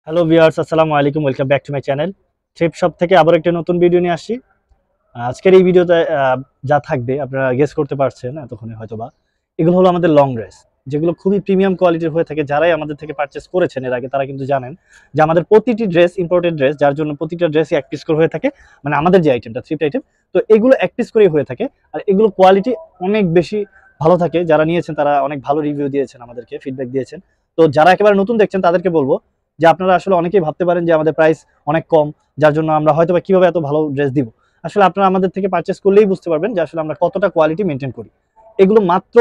Hello viewers, আসসালামু আলাইকুম। Welcome back to my channel থ্রিপ shop থেকে আবার একটা নতুন ভিডিও নিয়ে আসছি। আজকের এই ভিডিওতে যা থাকবে আপনারা গেস করতে পারছেন এতক্ষণে হয়তোবা। এগুলো হলো আমাদের লং ড্রেস, যেগুলো খুবই প্রিমিয়াম কোয়ালিটির হয়ে থাকে। যারাই আমাদের থেকে পারচেস করেছেন এর আগে তারা কিন্তু জানেন যে আমাদের প্রতিটি ড্রেস ইম্পোর্টেড ড্রেস, যার জন্য প্রতিটা ড্রেসই এক পিস করে হয়ে থাকে। মানে আমাদের যে আইটেমটা থ্রিফট আইটেম, তো এগুলো এক পিস করেই হয়ে থাকে। আর এগুলো কোয়ালিটি অনেক বেশি ভালো থাকে। যারা নিয়েছেন তারা অনেক ভালো রিভিউ দিয়েছেন, আমাদেরকে ফিডব্যাক দিয়েছেন। তো যারা একেবারে নতুন দেখছেন তাদেরকে বলবো যে আপনারা আসলে অনেকেই ভাবতে পারেন যে আমাদের প্রাইস অনেক কম, যার জন্য আমরা হয়তো বা কিভাবে এত ভালো ড্রেস দিব। আসলে আপনারা আমাদের থেকে পারচেস করলেই বুঝতে পারবেন যে আসলে আমরা কতটা কোয়ালিটি মেনটেন করি। এগুলো মাত্র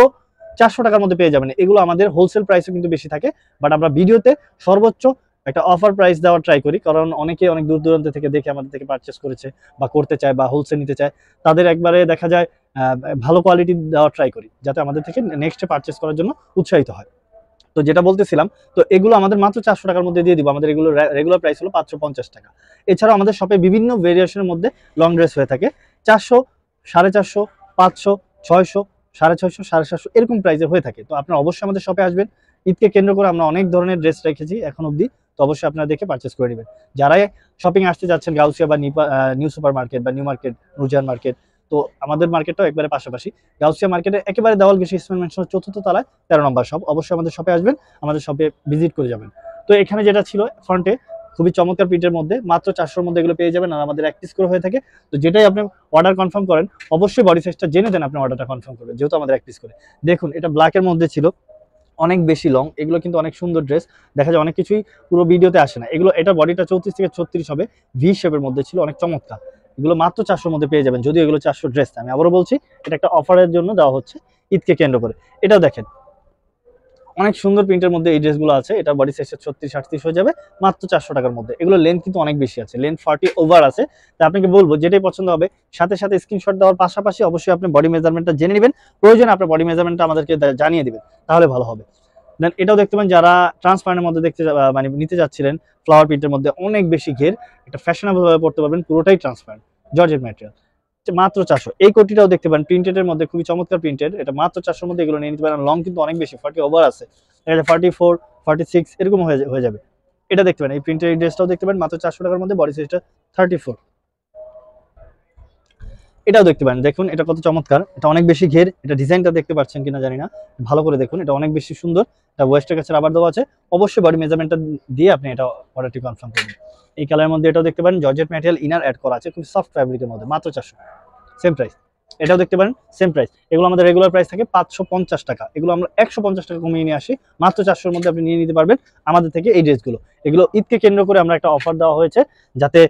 400 টাকার মধ্যে পেয়ে যাবেন। এগুলো আমাদের হোলসেল প্রাইসও কিন্তু বেশি থাকে, বাট আমরা ভিডিওতে সর্বোচ্চ একটা অফার প্রাইস দেওয়ার ট্রাই করি, কারণ অনেকে অনেক দূর দূরান্ত থেকে দেখে আমাদের থেকে পারচেস করেছে বা করতে চায় বা হোলসেল নিতে চায়। তাদের একবারে দেখা যায় ভালো কোয়ালিটি দেওয়ার ট্রাই করি, যাতে আমাদের থেকে নেক্সটে পারচেস করার জন্য উৎসাহিত হয়। তো যেটা বলতেছিলাম, তো এগুলো আমাদের মাত্র 400 টাকার মধ্যে দিয়ে দিব। আমাদের এগুলো রেগুলার প্রাইস হলো 550 টাকা। এছাড়াও আমাদের শপে বিভিন্ন ভেরিয়েশনের মধ্যে লং ড্রেস হয়ে থাকে 400, 450, 500, 600, 650, 750 এরকম প্রাইসের হয়ে থাকে। তো আপনারা অবশ্যই আমাদের শপে আসবেন। ঈদকে কেন্দ্র করে আমরা অনেক ধরনের ড্রেস রেখেছি এখন অবধি। তো অবশ্যই আপনারা দেখে পারচেস করে নেবেন। যারাই শপিং আসতে যাচ্ছেন গাউসিয়া বা নিউ সুপার মার্কেট বা নিউ মার্কেট, রুজিয়ান মার্কেট, তো আমাদের মার্কেটটাও একবারে পাশাপাশি। গাউসিয়া মার্কেটের একেবারে দেওয়াল ঘেঁষে ইসমাইল ম্যানশনের 4র্থ তলায় 13 নম্বর শপ। অবশ্যই আমাদের শপে আসবেন, আমাদের শপে ভিজিট করে যাবেন। তো এখানে যেটা ছিল ফ্রন্টে খুবই চমৎকার প্রিন্টের মধ্যে মাত্র 400-র মধ্যে এগুলো পেয়ে যাবেন। আর আমাদের এক পিস করে হয়ে থাকে। তো যেটাই আপনি অর্ডার কনফার্ম করেন, অবশ্যই বডি সাইজটা জেনে দেন আপনি অর্ডারটা কনফার্ম করবেন, যেহেতু আমাদের এক পিস করে। দেখুন, এটা ব্ল্যাকের মধ্যে ছিল, অনেক বেশি লং। এগুলো কিন্তু অনেক সুন্দর ড্রেস। দেখা যায় অনেক কিছুই পুরো ভিডিওতে আসে না। এগুলো এটা বডিটা 34 থেকে 36 হবে, ভি শেপের মধ্যে ছিল, অনেক চমৎকার। এগুলো মাত্র 400-র মধ্যে পেয়ে যাবেন। যদিও এগুলো 400 ড্রেস, আমি আবারও বলছি এটা একটা অফারের জন্য দেওয়া হচ্ছে ঈদকে কেন্দ্র করে। এটাও দেখেন, অনেক সুন্দর প্রিন্টের মধ্যে এই ড্রেসগুলো আছে। এটা বডি সাইজটা 36-38 হয়ে যাবে মাত্র 400 টাকার মধ্যে। এগুলো লেন্থ কিন্তু অনেক বেশি আছে, লেন্থ 40 ওভার আছে। তা আপনাকে বলবো যেটাই পছন্দ হবে সাথে সাথে স্ক্রিনশট দেওয়ার পাশাপাশি অবশ্যই আপনি বডি মেজারমেন্টটা জেনে নেবেন। প্রয়োজনে আপনার বডি মেজারমেন্টটা আমাদেরকে জানিয়ে দিবেন, তাহলে ভালো হবে। দেন এটাও দেখতে পান, যারা ট্রান্সপারেন্টের মধ্যে মানে নিতে যাচ্ছিলেন ফ্লাওয়ার প্রিন্টের মধ্যে অনেক বেশি ঘের, এটা ফ্যাশনেবল ভাবে পড়তে পারবেন, পুরোটাই ট্রান্সপারেন্ট জর্জেট ম্যাটেরিয়াল, মাত্র 400। এই কোটিটাও দেখতে পারেন প্রিন্টেড এর মধ্যে, খুবই চমৎকার প্রিন্টেড, এটা মাত্র 400-র মধ্যে এগুলো নিয়ে নিতে পারেন। লং কিন্তু অনেক বেশি, 40 ওভার আছে, এটা 44, 46 এরকম হয়ে যাবে। এটা দেখতে পারেন, এই প্রিন্টেড ড্রেসটাও দেখতে পারেন মাত্র 400 টাকার মধ্যে, বডি সাইজটা 34। এটাও দেখতে পারেন, দেখুন এটা কত চমৎকার, এটা অনেক বেশি ঘের। এটা ডিজাইনটা দেখতে পাচ্ছেন কিনা জানি না, ভালো করে দেখুন, এটা অনেক বেশি সুন্দর। এটা ওয়েস্টের কাছে আবার দেওয়া আছে। অবশ্যই বডি মেজারমেন্টটা দিয়ে আপনি এটা অর্ডারটি কনফার্ম করবেন। এই কালারের মধ্যে এটাও দেখতে পারেন, জর্জেট ম্যাটেরিয়াল ইনার অ্যাড করা আছে, খুব সফট ফ্যাব্রিকের মধ্যে, মাত্র 400, সেম প্রাইস। এটাও দেখতে পারেন সেম প্রাইস। এগুলো আমাদের রেগুলার প্রাইস থাকে 550 টাকা, এগুলো আমরা 150 টাকা কমিয়ে নিয়ে আসি, মাত্র 400-র মধ্যে আপনি নিয়ে নিতে পারবেন আমাদের থেকে এই ড্রেসগুলো। এগুলো ঈদকে কেন্দ্র করে আমরা একটা অফার দেওয়া হয়েছে, যাতে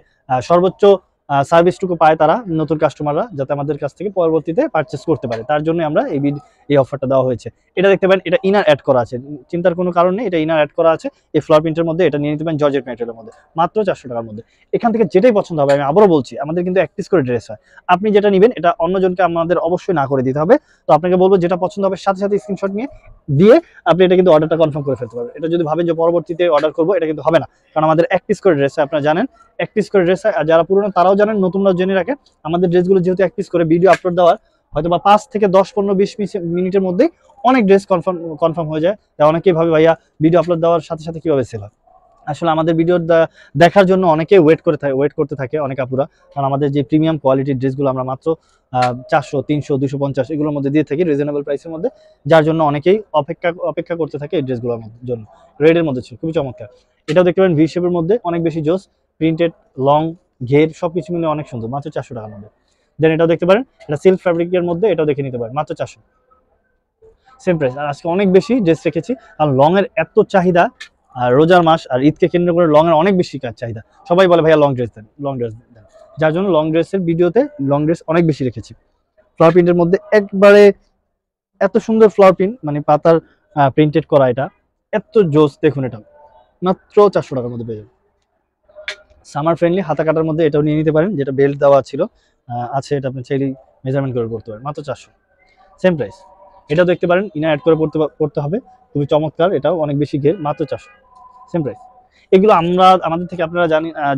সর্বোচ্চ সার্ভিসটুকু পায় তারা, নতুন কাস্টমাররা, যাতে আমাদের কাছ থেকে পরবর্তীতে পারচেস করতে পারে, তার জন্য আমরা এই অফারটা দেওয়া হয়েছে। এটা দেখতে পারেন, এটা ইনার অ্যাড করা আছে, চিন্তার কোনো কারণ নেই, এটা ইনার অ্যাড করা আছে এই ফ্লাওয়ার প্রিন্টের মধ্যে। এটা নিয়ে নিতে পারেন জর্জেট ম্যাটেরিয়ালের মধ্যে, মাত্র 400 টাকার মধ্যে। এখান থেকে যেটাই পছন্দ হবে, আমি আবারও বলছি আমাদের কিন্তু এক পিস করে ড্রেস হয়। আপনি যেটা নেবেন এটা অন্যজনকে আমাদের অবশ্যই না করে দিতে হবে। তো আপনাকে বলবো যেটা পছন্দ হবে সাথে সাথে স্ক্রিনশট নিয়ে দিয়ে আপনি এটা কিন্তু অর্ডারটা কনফার্ম করে ফেলতে পারবেন। এটা যদি ভাবেন যে পরবর্তীতে অর্ডার করবো, এটা কিন্তু হবে না, কারণ আমাদের এক পিস করে ড্রেস হয়, আপনারা জানেন এক পিস করে ড্রেস হয়। আর যারা পুরনো তারাও জানেন, নতুনরাও জেনে রাখেন, আমাদের ড্রেসগুলো যেহেতু এক পিস করে, ভিডিও আপলোড দেওয়ার হয়তো বা 5 থেকে 10, 15, 20 মিনিটের মধ্যেই অনেক ড্রেস কনফার্ম হয়ে যায়। তাই অনেকেই ভাবে ভাইয়া ভিডিও আপলোড দেওয়ার সাথে সাথে কিভাবে সেল হয়। আসলে আমাদের ভিডিও দেখার জন্য অনেকে ওয়েট করতে থাকে, অনেক আপুরা, কারণ আমাদের যে প্রিমিয়াম কোয়ালিটির ড্রেসগুলো আমরা মাত্র 400, 300, 250 এগুলোর মধ্যে দিয়ে থাকি, রিজনেবল প্রাইসের মধ্যে, যার জন্য অনেকেই অপেক্ষা করতে থাকে এই ড্রেসগুলোর জন্য। রেডের মধ্যে ছিল, খুবই চমৎকার। এটাও দেখতে পারেন ভি শেপের মধ্যে, অনেক বেশি জোস, প্রিন্টেড, লং, ঘের সবকিছু মিলে অনেক সুন্দর, মাত্র 400 টাকার মধ্যে। দেন এটাও দেখতে পারেন, এটা সিল্ক ফ্যাব্রিকের মধ্যে, এটাও দেখে নিতে পারেন মাত্র 400, সেম প্রাইস। আর আজকে অনেক বেশি ড্রেস রেখেছি, কারণ লং এর এত চাহিদা, আর রোজার মাস আর ঈদকে কেন্দ্র করে লং এর অনেক বেশি চাহিদা। সবাই বলে ভাইয়া লং ড্রেস দেন, লং ড্রেস দেন, যার জন্য লং ড্রেসের ভিডিওতে লং ড্রেস অনেক বেশি রেখেছি। ফ্লাওয়ার প্রিন্টের মধ্যে একবারে এত সুন্দর ফ্লাওয়ার প্রিন্ট, মানে পাতার প্রিন্টেড করা, এটা এত জোস। দেখুন এটা মাত্র 400 টাকার মধ্যে পেয়ে যাবেন। সামার ফ্রেন্ডলি হাতা কাটার মধ্যে এটাও নিয়ে নিতে পারেন, যেটা বেল্ট দেওয়া ছিল আছে, এটা আপনি চাইলেই মেজারমেন্ট করে পড়তে পারেন, মাত্র 400, সেম প্রাইস। এটাও দেখতে পারেন, ইনার অ্যাড করে পড়তে হবে, খুবই চমৎকার, এটাও অনেক বেশি ঘের, মাত্র 400, সেম প্রাইস। এগুলো আমাদের থেকে আপনারা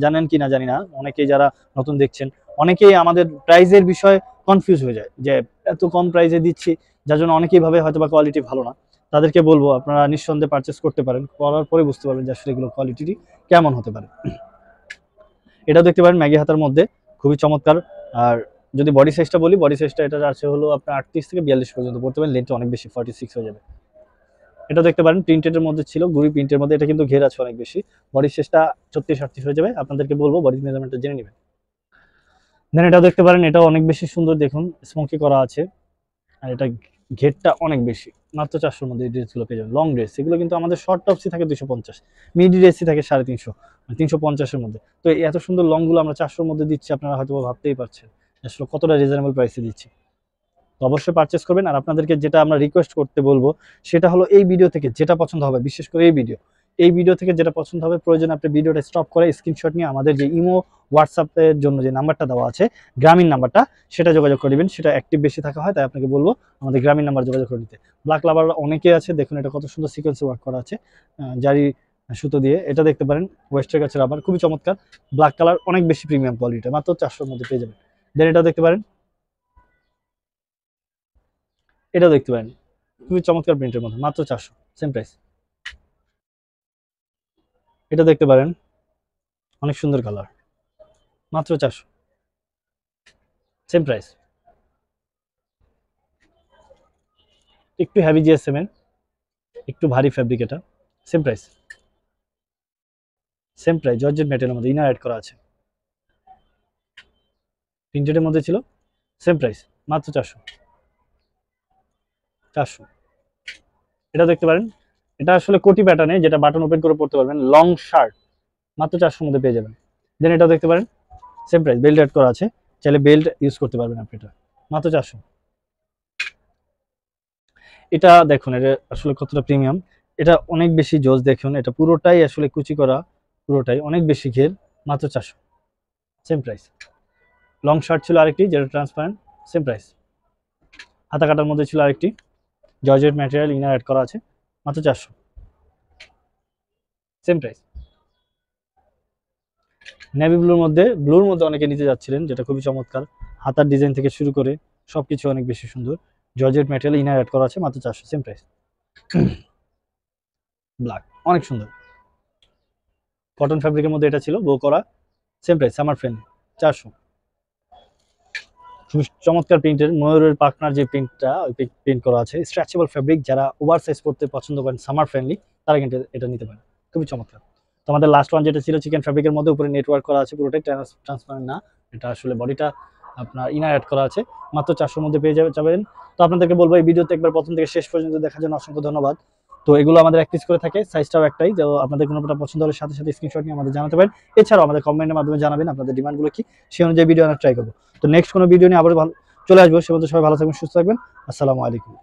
জানেন কি না জানি না, অনেকেই যারা নতুন দেখছেন অনেকেই আমাদের প্রাইজের বিষয়ে কনফিউজ হয়ে যায় যে এত কম প্রাইসে দিচ্ছি, যার জন্য অনেকেই ভাবে হয়তো বা কোয়ালিটি ভালো না। তাদেরকে বলবো আপনারা নিঃসন্দেহে পারচেস করতে পারেন, করার পরে বুঝতে পারবেন যে আসলে এগুলো কোয়ালিটি কেমন হতে পারে। এটা দেখতে পারেন ম্যাগি হাতার মধ্যে, খুবই চমৎকার। আর যদি বডি সাইজটা বলি, বডি সাইজটা এটা আছে হলো আপনার 38 থেকে 42 পর্যন্ত পড়তে পারেন, লেন্থ অনেক বেশি 46 হয়ে যাবে। এটা দেখতে পারেন প্রিন্টেডের মধ্যে ছিল, গুড়ি প্রিন্টের মধ্যে, এটা কিন্তু ঘের আছে অনেক বেশি, বডি সাইজটা 36-38 হয়ে যাবে। আপনাদেরকে বলবো বডি মেজারমেন্টটা জেনে নেবেন। দেন এটাও দেখতে পারেন, এটাও অনেক বেশি সুন্দর, দেখুন স্মোকি করা আছে, আর এটা ঘেরটা অনেক বেশি। মাত্র 400-র মধ্যে এই ড্রেসগুলো পেয়ে যাবেন। লং ড্রেস এগুলো কিন্তু আমাদের শর্ট টপসই থাকে 250, মিডি ড্রেসই থাকে 350, 350-এর মধ্যে। তো এই এত সুন্দর লংগুলো আমরা 400-র মধ্যে দিচ্ছি, আপনারা হয়তো ভাবতেই পারছেন আসলে কতটা রিজনেবল প্রাইসে দিচ্ছি। তো অবশ্যই পারচেস করবেন। আর আপনাদেরকে যেটা আমরা রিকোয়েস্ট করতে বলবো সেটা হলো এই ভিডিও থেকে যেটা পছন্দ হবে, বিশেষ করে এই ভিডিও থেকে যেটা পছন্দ হবে, প্রয়োজন আপনি ভিডিওটা স্টপ করে স্ক্রিনশট নিয়ে আমাদের যে ইমো হোয়াটসঅ্যাপের জন্য যে নাম্বারটা দেওয়া আছে, গ্রামীণ নাম্বারটা, সেটা যোগাযোগ করে দিবেন। সেটা অ্যাক্টিভ বেশি থাকা হয়, তাই আপনাকে বলবো আমাদের গ্রামীণ নাম্বার যোগাযোগ করে দিতে। ব্ল্যাক লাভার অনেকে আছে, দেখুন এটা কত সুন্দর সিকোয়েন্সে ওয়ার্ক করা আছে জারি সুতো দিয়ে। এটা দেখতে পারেন ওয়েস্টের কাছে রাবার, খুবই চমৎকার, ব্ল্যাক কালার, অনেক বেশি প্রিমিয়াম কোয়ালিটি, মাত্র 400-র মধ্যে পেয়ে যাবেন। দেন এটা দেখতে পারেন, এটাও দেখতে পারেন খুবই চমৎকার প্রিন্টের মধ্যে, মাত্র 400, সেম প্রাইস। এটা দেখতে পারেন অনেক সুন্দর কালার, মাত্র 400, সেম প্রাইস। একটু হেভি জিএসএম এর, একটু ভারী ফ্যাব্রিক, এটা same price, same price. Georgette ম্যাটেরিয়ালের মধ্যে ইনার অ্যাড করা আছে, প্রিন্টেডের মধ্যে ছিল, সেম প্রাইস, মাত্র 400, 400। এটা দেখতে পারেন, এটা আসলে কোটি প্যাটার্নে, যেটা বাটন ওপেন করে পড়তে পারবেন, লং শার্ট, মাত্র 400-র মধ্যে পেয়ে যাবেন। দেন এটাও দেখতে পারেন সেম প্রাইস, বেল্ট অ্যাড করা আছে, চাইলে বেল্ট ইউজ করতে পারবেন আপনি, এটা মাত্র 400। এটা দেখুন, এটা আসলে কতটা প্রিমিয়াম, এটা অনেক বেশি জোস। দেখুন এটা পুরোটাই আসলে কুচি করা, পুরোটাই অনেক বেশি ঘের, মাত্র 400, সেম প্রাইস। লং শার্ট ছিল আরেকটি, যেটা ট্রান্সপারেন্ট, সেম প্রাইস। হাতা কাটার মধ্যে ছিল আরেকটি, জর্জেট ম্যাটেরিয়াল, ইনার অ্যাড করা আছে, মাত্র 400, সেম প্রাইস। নেভি ব্লুর মধ্যে অনেকে নিতে যাচ্ছিলেন, যেটা খুবই চমৎকার, হাতার ডিজাইন থেকে শুরু করে সবকিছু অনেক বেশি সুন্দর, জর্জেট ম্যাটেরিয়াল, ইনার অ্যাড করা আছে, মাত্র 400, সেম প্রাইস। ব্ল্যাক অনেক সুন্দর, কটন ফ্যাব্রিকের মধ্যে এটা ছিল, বো করা, সেম প্রাইস, সামার ফ্রেন্ড, 400। খুবই চমৎকার প্রিন্টের, ময়ূরের পাখনার যে প্রিন্টটা, ওই প্রিন্ট করা আছে, স্ট্রেচেবল ফ্যাব্রিক, যারা ওভার সাইজ পড়তে পছন্দ করেন, সামার ফ্রেন্ডলি, তারা কিন্তু এটা নিতে পারেন, খুবই চমৎকার। তো আমাদের লাস্ট ওয়ান যেটা ছিল চিকেন ফ্যাব্রিকের মধ্যে, উপরে নেটওয়ার্ক করা আছে, পুরোটাই ট্রান্সপারেন্ট না, এটা আসলে বডিটা আপনার ইনার অ্যাড করা আছে, মাত্র 400-র মধ্যে পেয়ে যাবেন। তো আপনাদেরকে বলবো এই ভিডিওতে একবার প্রথম থেকে শেষ পর্যন্ত দেখার জন্য অসংখ্য ধন্যবাদ। তো এগুলো আমাদের এক পিস করে থাকে, সাইজটাও একটাই, যে আপনাদের কোনোটা পছন্দ হলে সাথে সাথে স্ক্রিনশট নিয়ে আমাদের জানাতে পারেন। এছাড়াও আমাদের কমেন্টের মাধ্যমে জানাবেন আপনাদের ডিমান্ডগুলো কি, সেই অনুযায়ী ভিডিও আনার ট্রাই করবো। তো নেক্সট কোনো ভিডিও নিয়ে আবার চলে আসবো, সে মধ্যে সবাই ভালো থাকবেন, সুস্থ থাকবেন। আসসালামু আলাইকুম।